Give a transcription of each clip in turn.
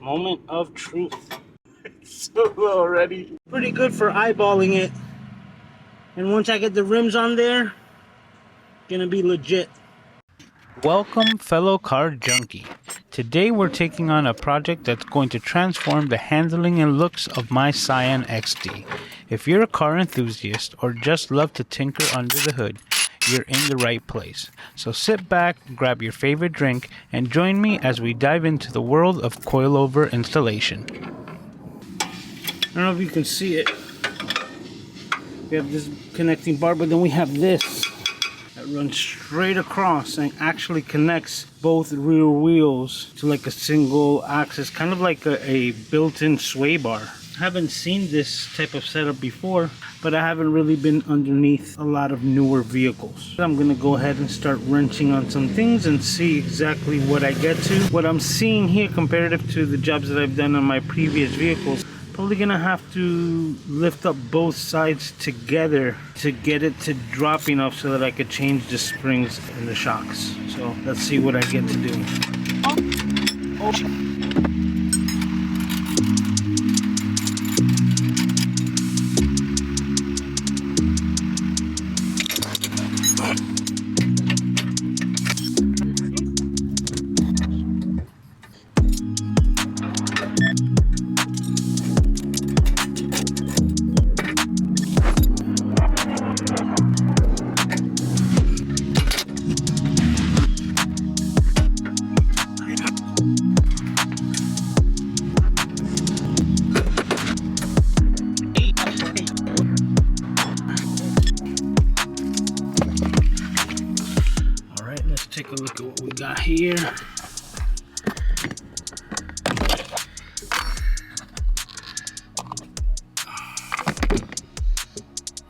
Moment of truth. It's so low already. Pretty good for eyeballing it. And once I get the rims on there, gonna be legit. Welcome, fellow car junkie. Today we're taking on a project that's going to transform the handling and looks of my Scion XD. If you're a car enthusiast or just love to tinker under the hood, you're in the right place. So sit back, grab your favorite drink, and join me as we dive into the world of coilover installation. I don't know if you can see it. We have this connecting bar, but then we have this that runs straight across and actually connects both rear wheels to like a single axis, kind of like a built-in sway bar. I haven't seen this type of setup before, but I haven't really been underneath a lot of newer vehicles. I'm gonna go ahead and start wrenching on some things and see exactly what I get to. What I'm seeing here comparative to the jobs that I've done on my previous vehicles, probably gonna have to lift up both sides together to get it to drop enough so that I could change the springs and the shocks. So let's see what I get to do. Take a look at what we got here.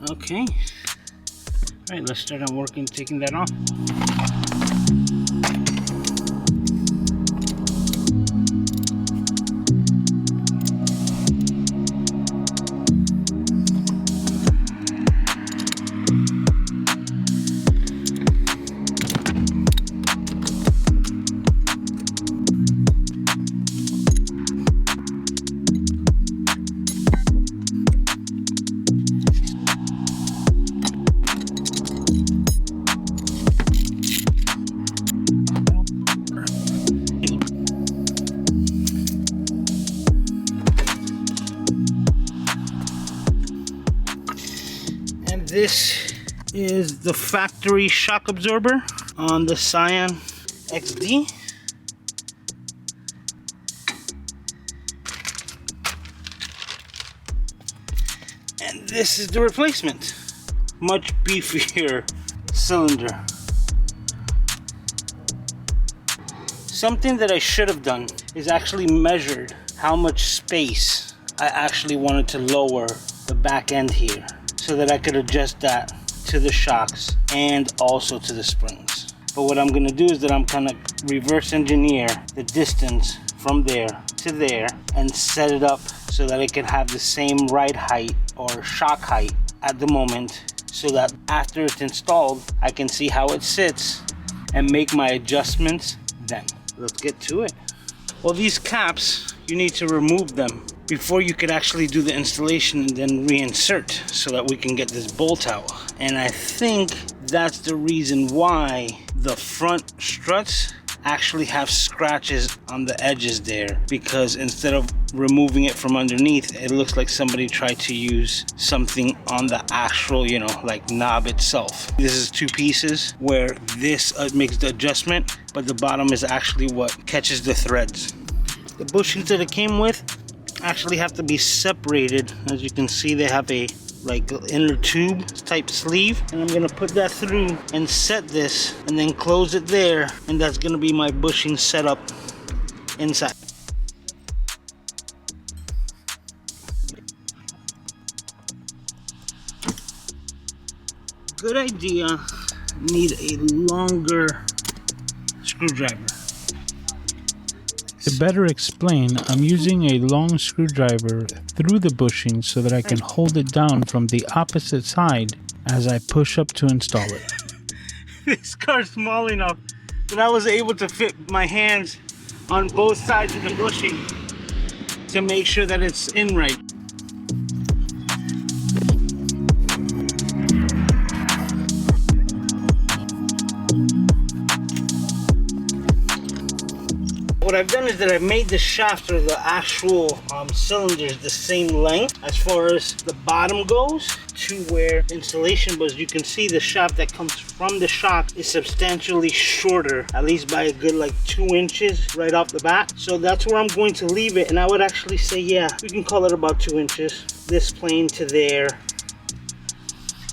Okay. All right, let's start on working, taking that off. This is the factory shock absorber on the Scion XD. And this is the replacement. Much beefier cylinder. Something that I should have done is actually measured how much space I actually wanted to lower the back end here, so that I could adjust that to the shocks and also to the springs. But what I'm gonna do is that I'm gonna reverse engineer the distance from there to there and set it up so that it can have the same ride height or shock height at the moment, so that after it's installed, I can see how it sits and make my adjustments then. Let's get to it. Well, these caps, you need to remove them before you could actually do the installation and then reinsert so that we can get this bolt out. And I think that's the reason why the front struts actually have scratches on the edges there, because instead of removing it from underneath, it looks like somebody tried to use something on the actual, you know, like knob itself. This is two pieces where this makes the adjustment, but the bottom is actually what catches the threads. The bushings that it came with actually have to be separated. As you can see, they have a like inner tube type sleeve, and I'm gonna put that through and set this and then close it there, and that's gonna be my bushing setup inside. Good idea. Need a longer screwdriver. To better explain, I'm using a long screwdriver through the bushing so that I can hold it down from the opposite side as I push up to install it. This car's small enough that I was able to fit my hands on both sides of the bushing to make sure that it's in right. What I've done is that I've made the shaft or the actual cylinders the same length as far as the bottom goes to where installation was. You can see the shaft that comes from the shock is substantially shorter, at least by a good like 2 inches right off the bat. So that's where I'm going to leave it, and I would actually say, yeah, we can call it about 2 inches. This plane to there.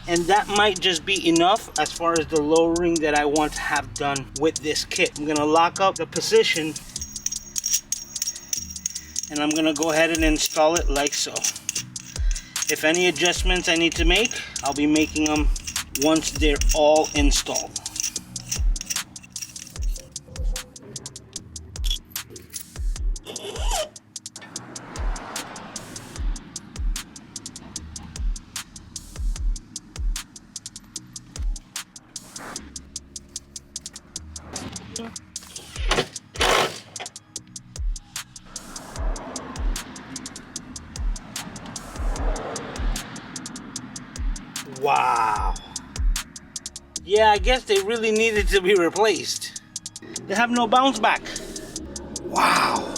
And that might just be enough as far as the lowering that I want to have done with this kit. I'm gonna lock up the position and I'm gonna go ahead and install it like so. If any adjustments I need to make, I'll be making them once they're all installed. Wow. Yeah, I guess they really needed to be replaced. They have no bounce back. Wow.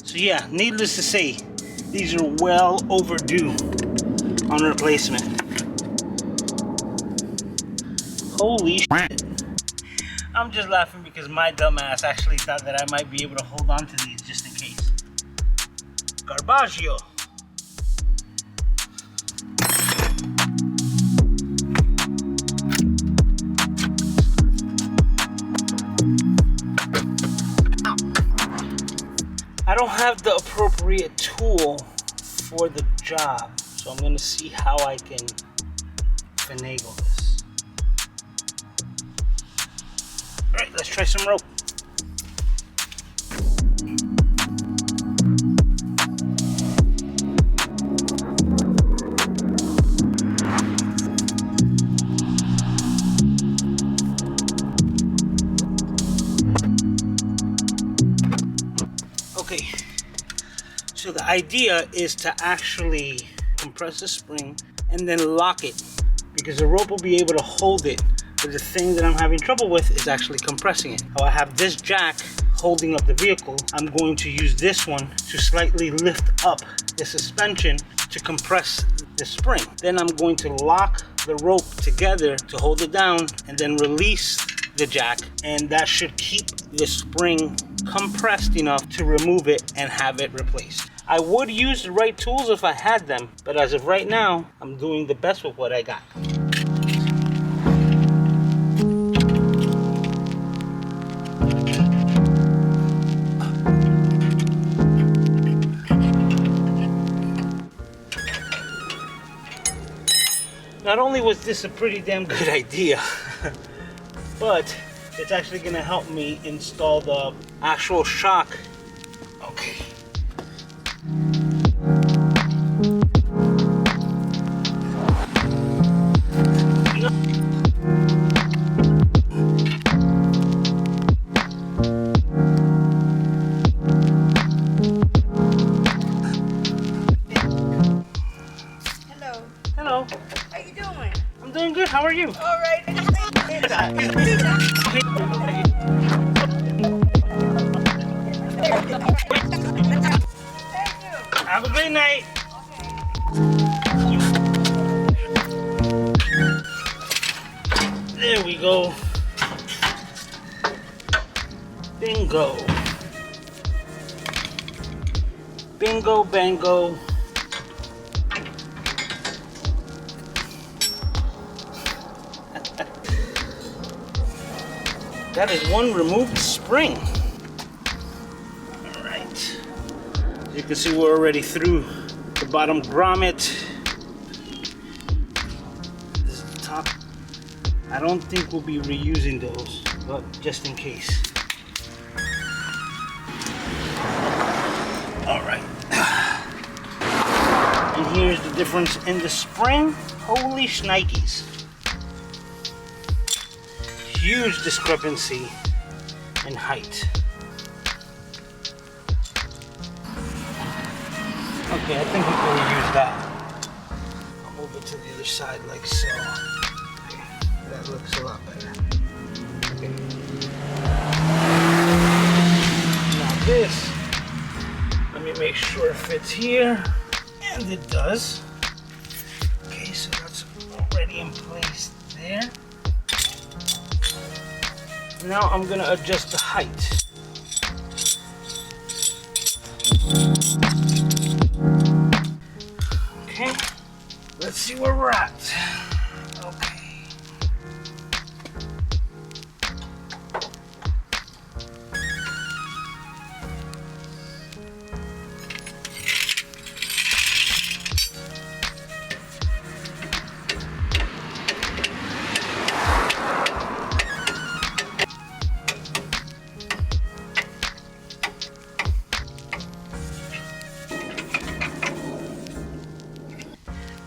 So yeah, needless to say, these are well overdue on replacement. Holy shit. I'm just laughing because my dumbass actually thought that I might be able to hold on to these just in case. Garbaggio. I don't have the appropriate tool for the job, so I'm going to see how I can finagle this. Alright, let's try some rope. Okay, so the idea is to actually compress the spring and then lock it, because the rope will be able to hold it. But the thing that I'm having trouble with is actually compressing it. How I have this jack holding up the vehicle, I'm going to use this one to slightly lift up the suspension to compress the spring. Then I'm going to lock the rope together to hold it down and then release the jack, and that should keep the spring compressed enough to remove it and have it replaced. I would use the right tools if I had them, but as of right now, I'm doing the best with what I got. Not only was this a pretty damn good idea, but it's actually going to help me install the actual shock. Okay. Hello. Hello. How you doing? I'm doing good. How are you? All right. Have a great night. There we go. Bingo. Bingo, bango. That is one removed spring. All right. As you can see, we're already through the bottom grommet. This is the top. I don't think we'll be reusing those, but just in case. All right. And here's the difference in the spring. Holy shnikes. huge discrepancy in height. Okay, I think we can reuse that. I'll move it to the other side like so. Okay, that looks a lot better. Okay. Now this, let me make sure it fits here, and it does. Okay, so that's already in place there. Now I'm gonna adjust the height. Okay, let's see where we're at. Okay.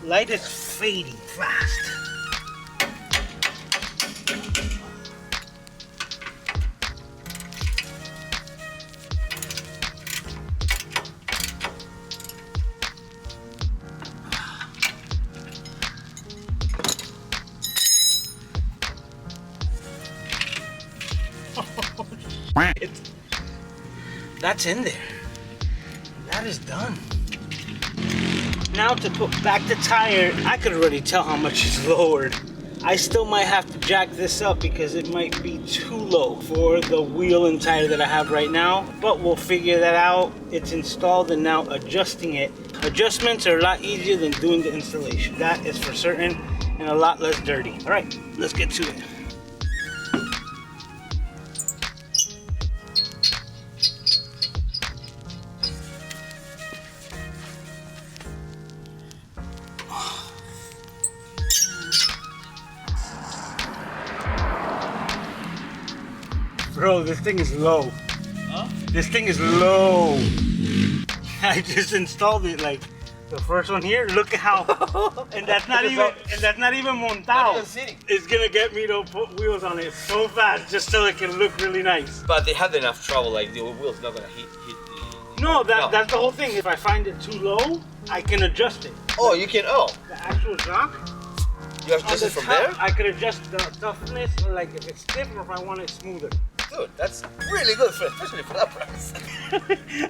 Light is fading fast. That's in there. That is done. Now to put back the tire, I could already tell how much it's lowered. I still might have to jack this up because it might be too low for the wheel and tire that I have right now, but we'll figure that out. It's installed and now adjusting it. Adjustments are a lot easier than doing the installation. That is for certain, and a lot less dirty. All right, let's get to it. Bro, this thing is low. Huh? This thing is low. I just installed it like the first one here. Look at how, and that's not even montado. It's gonna get me to put wheels on it so fast just so it can look really nice. But they have enough trouble. Like the wheel's not gonna hit the. No, that's the whole thing. If I find it too low, I can adjust it. Oh, you can. Oh. The actual shock. You adjust it from there? I could adjust the toughness, or like if it's stiff, or if I want it smoother. Dude, that's really good, especially for that price.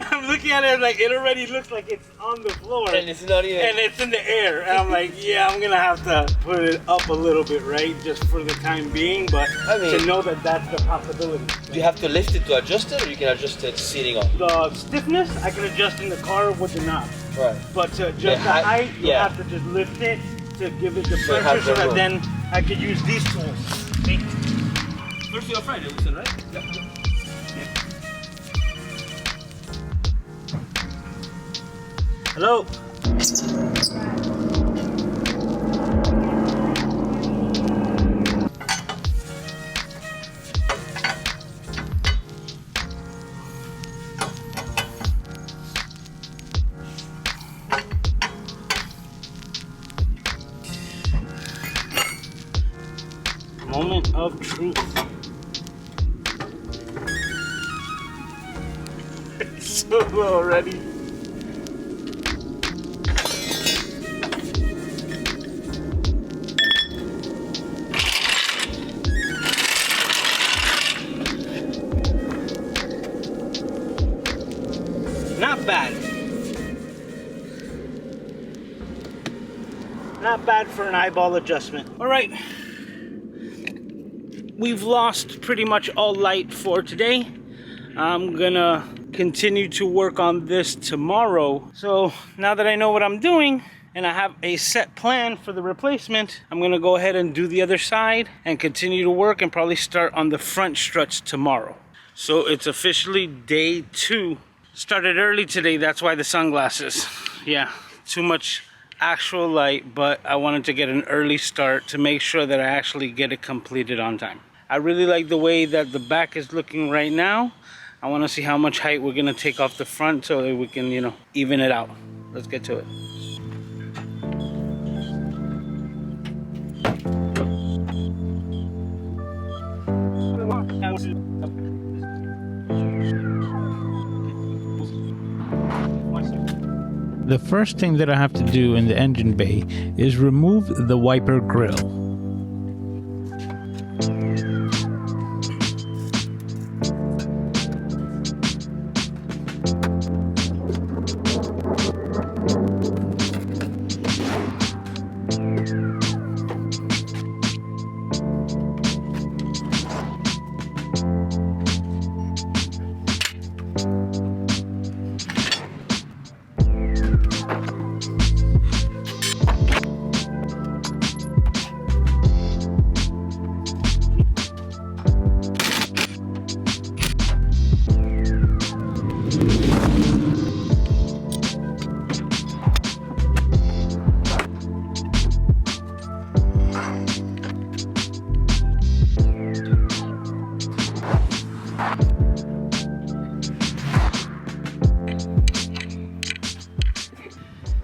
I'm looking at it like it already looks like it's on the floor. And it's not even... And it's in the air. And I'm like, yeah, I'm gonna have to put it up a little bit, right? Just for the time being, but I mean, to know that that's the possibility. Do you have to lift it to adjust it, or you can adjust it sitting on? The stiffness, I can adjust in the car with the knob. Right. But to adjust the height, you have to just lift it to give it the pressure so that then I could use these tools. See? Thursday or Friday, we said, right? Yep. Hello? Moment of truth. It's so low already. Not bad. Not bad for an eyeball adjustment. All right. We've lost pretty much all light for today. I'm gonna continue to work on this tomorrow. So now that I know what I'm doing and I have a set plan for the replacement, I'm gonna go ahead and do the other side and continue to work and probably start on the front struts tomorrow. So it's officially day 2. Started early today, that's why the sunglasses. Yeah, too much actual light, but I wanted to get an early start to make sure that I actually get it completed on time. I really like the way that the back is looking right now. I want to see how much height we're going to take off the front so that we can, you know, even it out. Let's get to it. The first thing that I have to do in the engine bay is remove the wiper grill.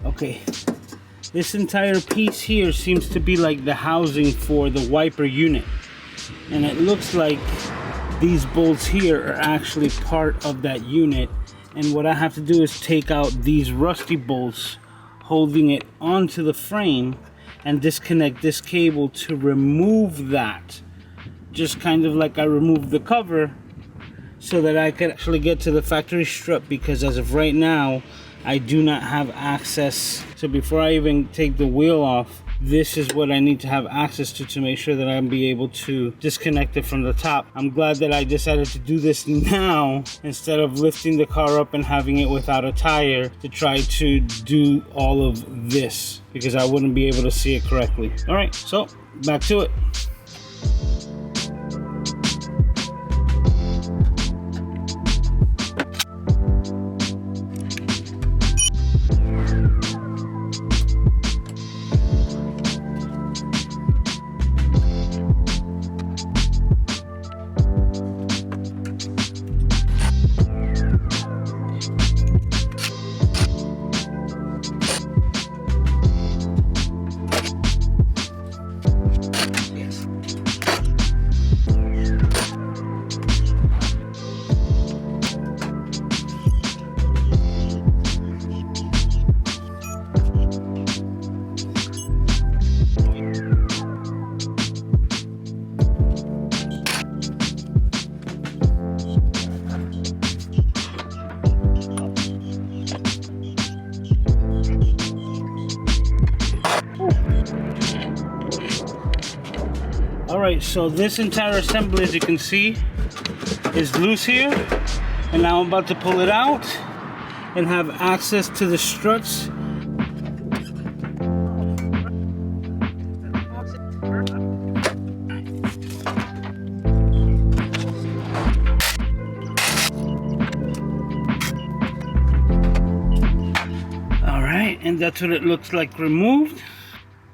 Okay, this entire piece here seems to be like the housing for the wiper unit, and it looks like these bolts here are actually part of that unit, and what I have to do is take out these rusty bolts holding it onto the frame and disconnect this cable to remove that, just kind of like I removed the cover, so that I could actually get to the factory strut, because as of right now I do not have access. So before I even take the wheel off, this is what I need to have access to make sure that I'm be able to disconnect it from the top. I'm glad that I decided to do this now instead of lifting the car up and having it without a tire to try to do all of this, because I wouldn't be able to see it correctly. All right, so back to it. Alright, so this entire assembly, as you can see, is loose here, and now I'm about to pull it out and have access to the struts. Alright, and that's what it looks like removed.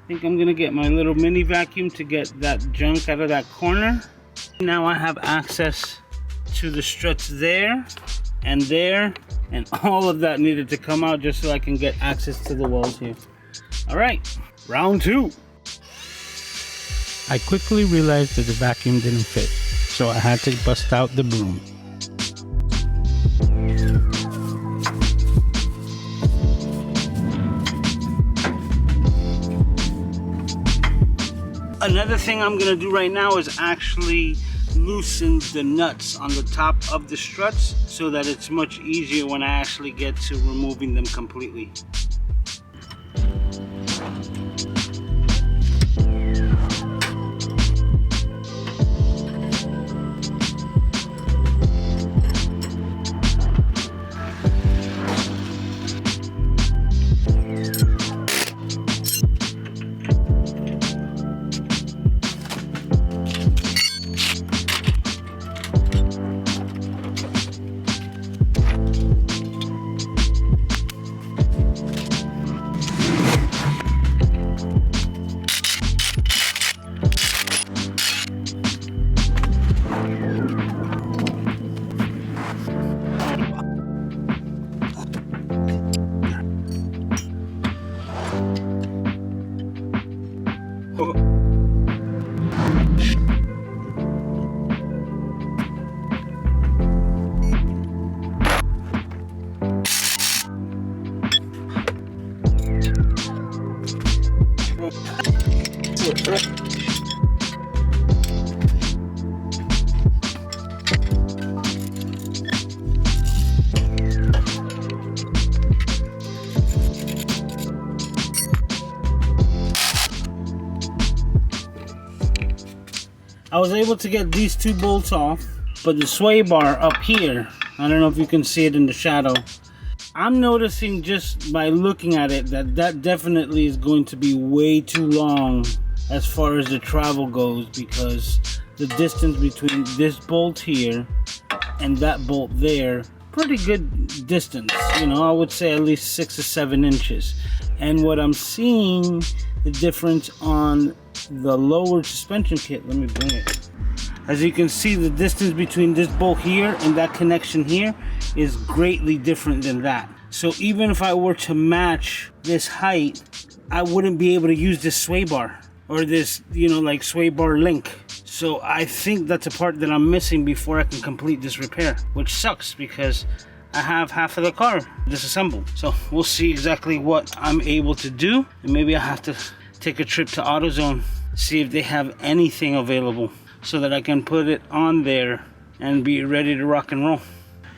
I think I'm gonna get my little mini vacuum to get that junk out of that corner. Now I have access to the struts there, and all of that needed to come out just so I can get access to the wells here. All right, round two. I quickly realized that the vacuum didn't fit, so I had to bust out the broom. Another thing I'm gonna do right now is actually loosen the nuts on the top of the struts so that it's much easier when I actually get to removing them completely. I was able to get these 2 bolts off, but the sway bar up here, I don't know if you can see it in the shadow. I'm noticing just by looking at it that definitely is going to be way too long as far as the travel goes, because the distance between this bolt here and that bolt there, pretty good distance, you know, I would say at least 6 or 7 inches. And what I'm seeing, the difference on the lower suspension kit, let me bring it. As you can see, the distance between this bolt here and that connection here is greatly different than that. So even if I were to match this height, I wouldn't be able to use this sway bar or this, you know, like sway bar link. So I think that's a part that I'm missing before I can complete this repair, which sucks because I have half of the car disassembled. So we'll see exactly what I'm able to do, and maybe I have to take a trip to AutoZone, see if they have anything available so that I can put it on there and be ready to rock and roll.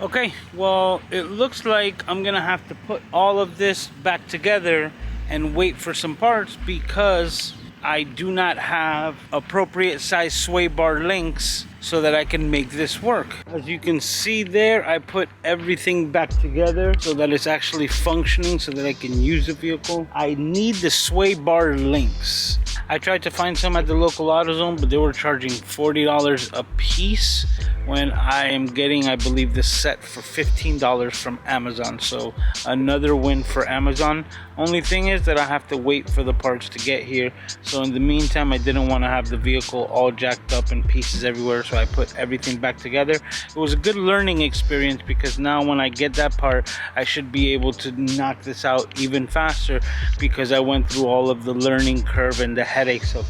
Okay, well, it looks like I'm gonna have to put all of this back together and wait for some parts because I do not have appropriate size sway bar links so that I can make this work. As you can see there, I put everything back together so that it's actually functioning so that I can use the vehicle. I need the sway bar links. I tried to find some at the local AutoZone, but they were charging $40 a piece when I am getting, I believe, this set for $15 from Amazon. So another win for Amazon. Only thing is that I have to wait for the parts to get here. So in the meantime, I didn't want to have the vehicle all jacked up and pieces everywhere, so I put everything back together. It was a good learning experience because now when I get that part, I should be able to knock this out even faster because I went through all of the learning curve and the headaches of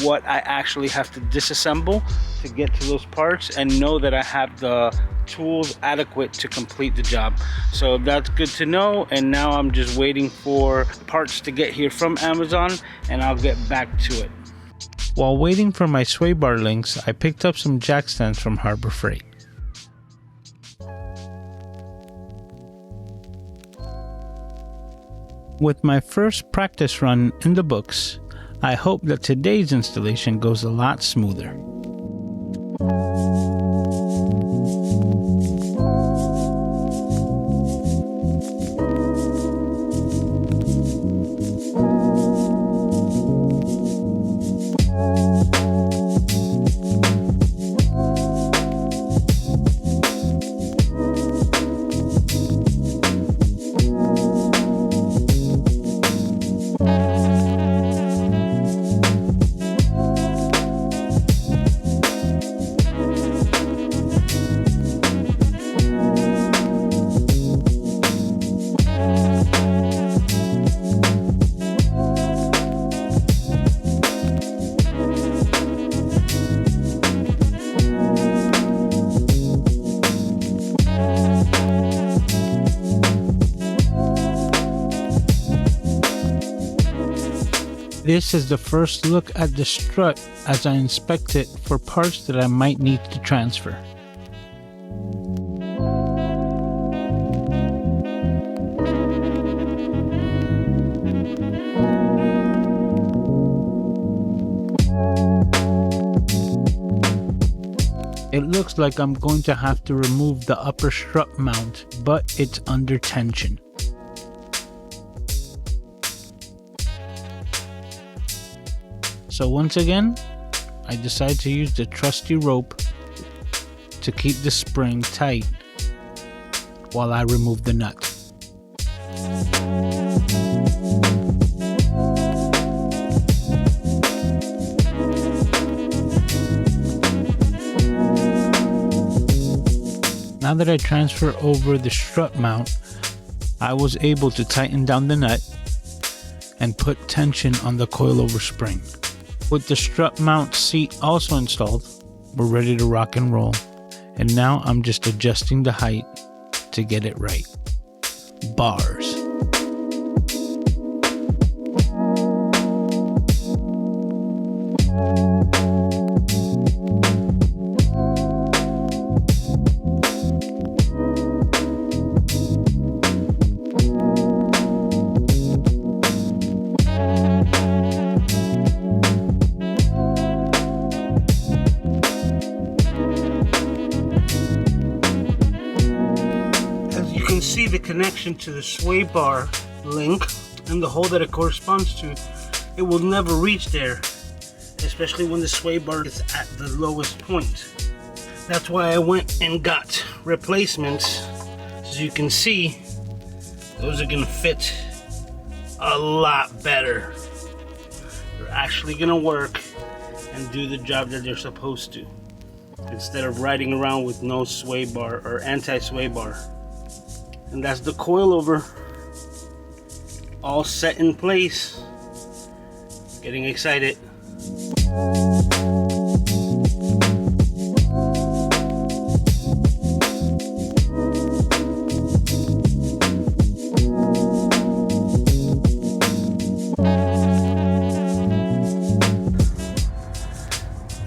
what I actually have to disassemble to get to those parts, and know that I have the tools adequate to complete the job. So that's good to know, and now I'm just waiting for parts to get here from Amazon and I'll get back to it. While waiting for my sway bar links, I picked up some jack stands from Harbor Freight. With my first practice run in the books, I hope that today's installation goes a lot smoother. This is the first look at the strut as I inspect it for parts that I might need to transfer. It looks like I'm going to have to remove the upper strut mount, but it's under tension. So once again, I decide to use the trusty rope to keep the spring tight while I remove the nut. Now that I transfer over the strut mount, I was able to tighten down the nut and put tension on the coilover spring. With the strut mount seat also installed, we're ready to rock and roll. And now I'm just adjusting the height to get it right. Bars. see the connection to the sway bar link and the hole that it corresponds to, it will never reach there, especially when the sway bar is at the lowest point. That's why I went and got replacements. As you can see, those are gonna fit a lot better. They're actually gonna work and do the job that they're supposed to, instead of riding around with no sway bar or anti-sway bar. And that's the coilover, all set in place. Getting excited.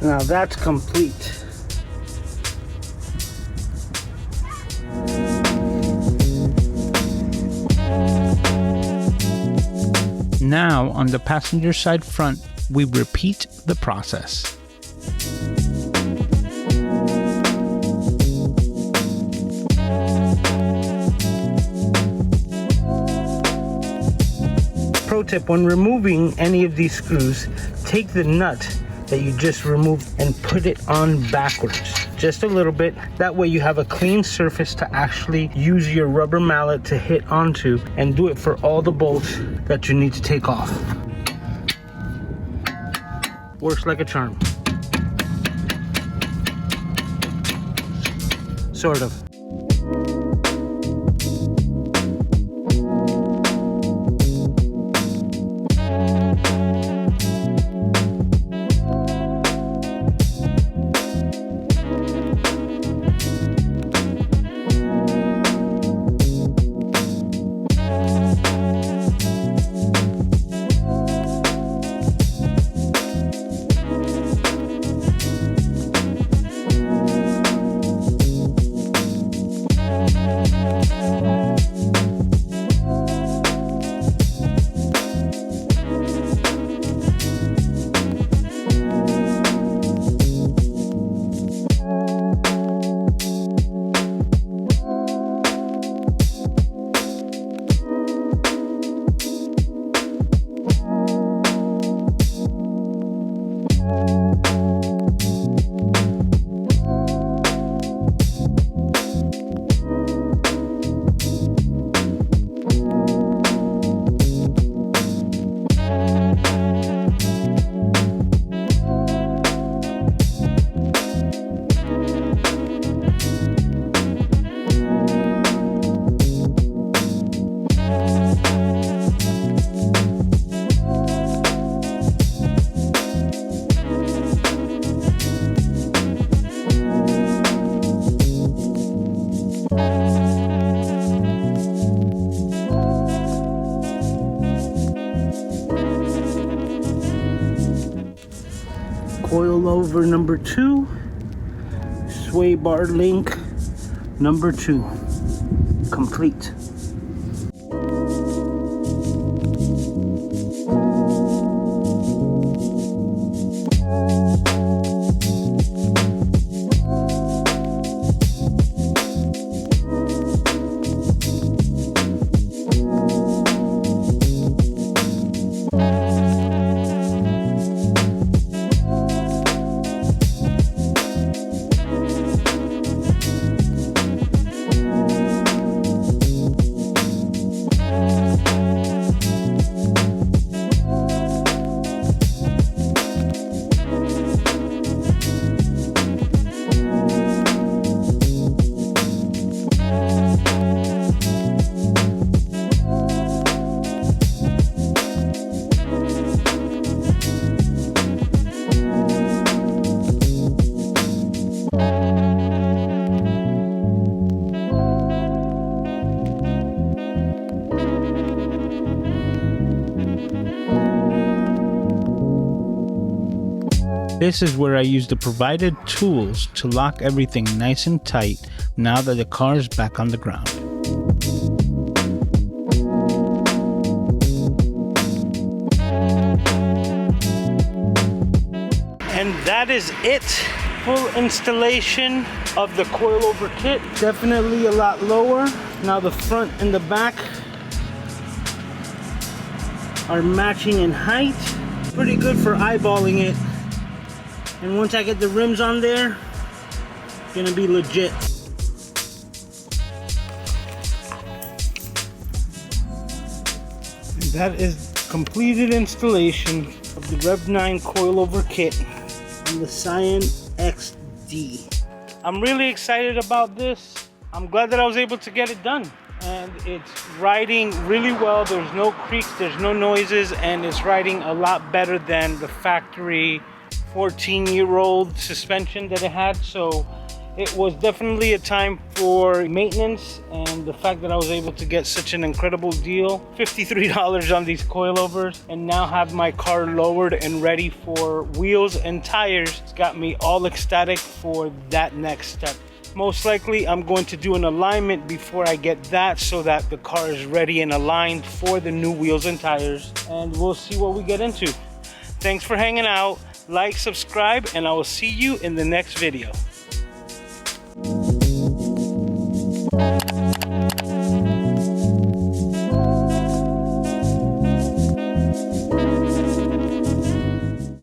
Now that's complete. Now on the passenger side front, we repeat the process. Pro tip, when removing any of these screws, take the nut that you just removed and put it on backwards, just a little bit. That way you have a clean surface to actually use your rubber mallet to hit onto, and do it for all the bolts that you need to take off. Works like a charm. Sort of. Coil-over number 2, sway bar link number 2, complete. This is where I use the provided tools to lock everything nice and tight now that the car is back on the ground. And that is it full installation of the coilover kit. Definitely a lot lower. Now the front and the back are matching in height. Pretty good for eyeballing it. And once I get the rims on there, it's gonna be legit. And that is completed installation of the Rev 9 coilover kit on the Scion XD. I'm really excited about this. I'm glad that I was able to get it done. And it's riding really well. There's no creaks, there's no noises, and it's riding a lot better than the factory 14-year-old suspension that it had. So it was definitely a time for maintenance, and the fact that I was able to get such an incredible deal, $53 on these coilovers, and now have my car lowered and ready for wheels and tires, it's got me all ecstatic for that next step. Most likely I'm going to do an alignment before I get that, so that the car is ready and aligned for the new wheels and tires, and we'll see what we get into. Thanks for hanging out. Like, subscribe, and I will see you in the next video.